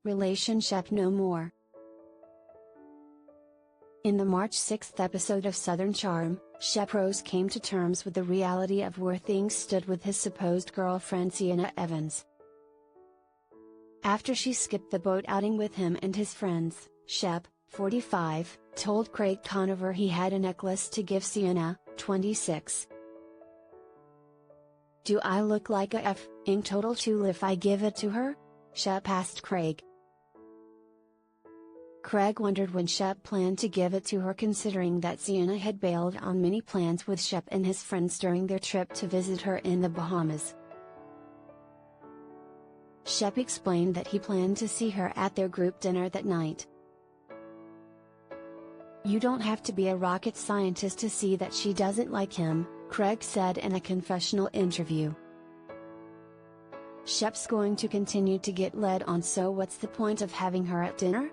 relationship no more. In the March 6 episode of Southern Charm, Shep Rose came to terms with the reality of where things stood with his supposed girlfriend Sienna Evans. After she skipped the boat outing with him and his friends, Shep, 45, told Craig Conover he had a necklace to give Sienna, 26. "Do I look like a f***ing total tool if I give it to her?" Shep asked Craig. Craig wondered when Shep planned to give it to her, considering that Sienna had bailed on many plans with Shep and his friends during their trip to visit her in the Bahamas. Shep explained that he planned to see her at their group dinner that night. "You don't have to be a rocket scientist to see that she doesn't like him," Craig said in a confessional interview. "Shep's going to continue to get led on, so what's the point of having her at dinner?"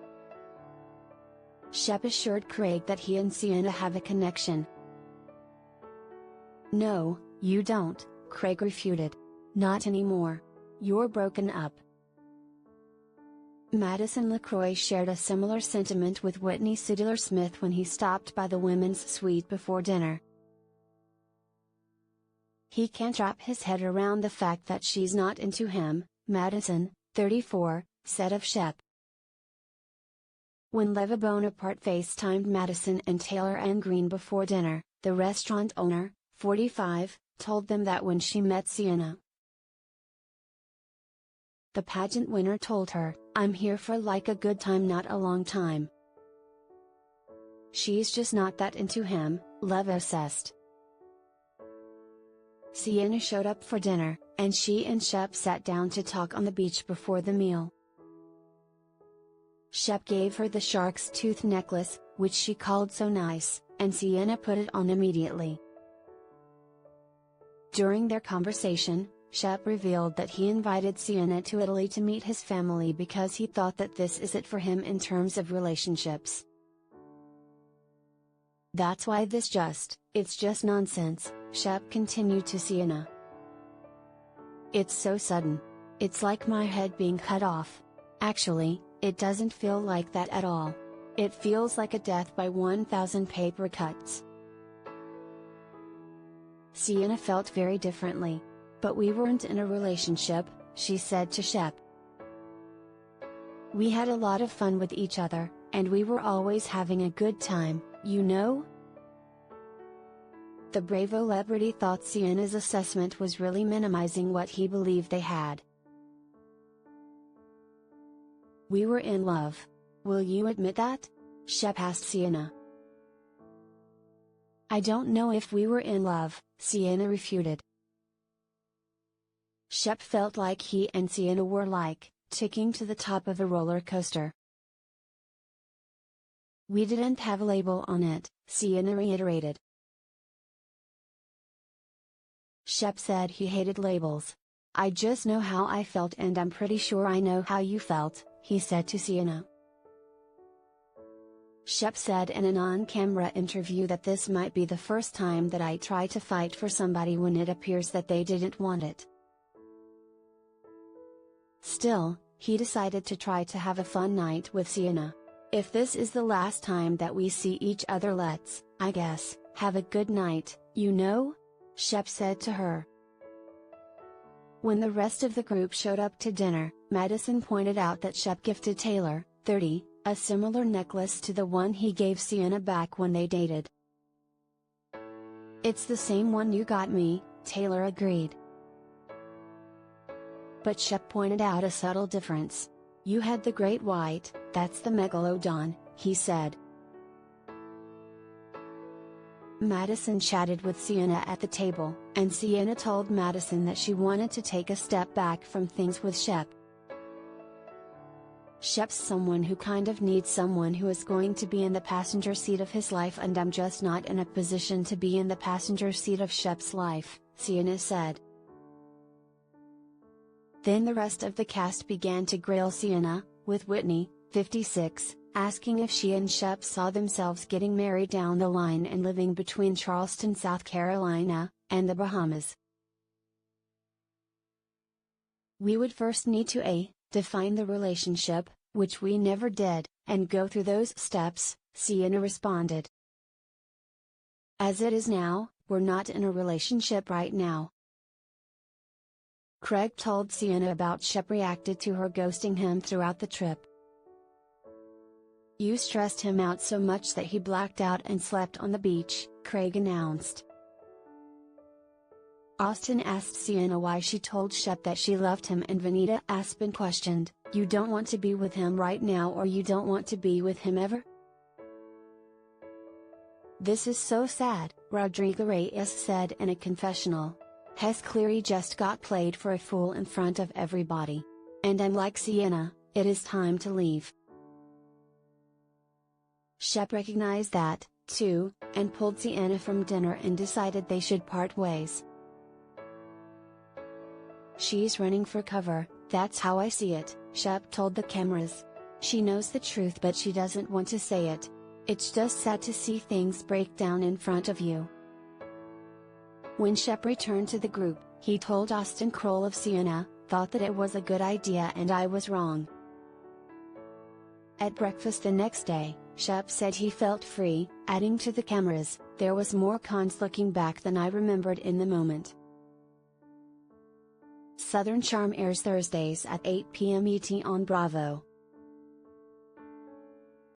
Shep assured Craig that he and Sienna have a connection. "No, you don't," Craig refuted. "Not anymore. You're broken up." Madison LaCroix shared a similar sentiment with Whitney Sudler-Smith when he stopped by the women's suite before dinner. "He can't wrap his head around the fact that she's not into him," Madison, 34, said of Shep. When Leva Bonaparte FaceTimed Madison and Taylor Ann Green before dinner, the restaurant owner, 45, told them that when she met Sienna, the pageant winner told her, "I'm here for like a good time, not a long time. She's just not that into him," Leva assessed. Sienna showed up for dinner, and she and Shep sat down to talk on the beach before the meal. Shep gave her the shark's tooth necklace, which she called so nice, and Sienna put it on immediately. During their conversation, Shep revealed that he invited Sienna to Italy to meet his family because he thought that this is it for him in terms of relationships. "That's why it's just nonsense," Shep continued to Sienna. "It's so sudden. It's like my head being cut off. Actually, it doesn't feel like that at all. It feels like a death by 1,000 paper cuts." Sienna felt very differently. "But we weren't in a relationship," she said to Shep. "We had a lot of fun with each other, and we were always having a good time, you know?" The Bravo celebrity thought Sienna's assessment was really minimizing what he believed they had. "We were in love. Will you admit that?" Shep asked Sienna. "I don't know if we were in love," Sienna refuted. Shep felt like he and Sienna were like, ticking to the top of a roller coaster. "We didn't have a label on it," Sienna reiterated. Shep said he hated labels. "I just know how I felt, and I'm pretty sure I know how you felt," he said to Sienna. Shep said in an on-camera interview that this might be the first time that I try to fight for somebody when it appears that they didn't want it. Still, he decided to try to have a fun night with Sienna. "If this is the last time that we see each other, let's, I guess, have a good night, you know?" Shep said to her. When the rest of the group showed up to dinner, Madison pointed out that Shep gifted Taylor, 30, a similar necklace to the one he gave Sienna back when they dated. "It's the same one you got me," Taylor agreed. But Shep pointed out a subtle difference. "You had the great white, that's the megalodon," he said. Madison chatted with Sienna at the table, and Sienna told Madison that she wanted to take a step back from things with Shep. "Shep's someone who kind of needs someone who is going to be in the passenger seat of his life, and I'm just not in a position to be in the passenger seat of Shep's life," Sienna said. Then the rest of the cast began to grill Sienna, with Whitney, 56, asking if she and Shep saw themselves getting married down the line and living between Charleston, South Carolina, and the Bahamas. "We would first need to define the relationship," which we never did, and go through those steps," Sienna responded. "As it is now, we're not in a relationship right now." Craig told Sienna about Shep reacted to her ghosting him throughout the trip. "You stressed him out so much that he blacked out and slept on the beach," Craig announced. Austin asked Sienna why she told Shep that she loved him, and Vanita Aspen questioned, "You don't want to be with him right now, or you don't want to be with him ever?" "This is so sad," Rodrigo Reyes said in a confessional. "Hes Cleary just got played for a fool in front of everybody. And I'm like Sienna, it is time to leave." Shep recognized that, too, and pulled Sienna from dinner and decided they should part ways. "She's running for cover, that's how I see it," Shep told the cameras. "She knows the truth but she doesn't want to say it. It's just sad to see things break down in front of you." When Shep returned to the group, he told Austin Kroll of Sienna, "Thought that it was a good idea and I was wrong." At breakfast the next day, Shep said he felt free, adding to the cameras, "There was more cons looking back than I remembered in the moment." Southern Charm airs Thursdays at 8 p.m. ET on Bravo.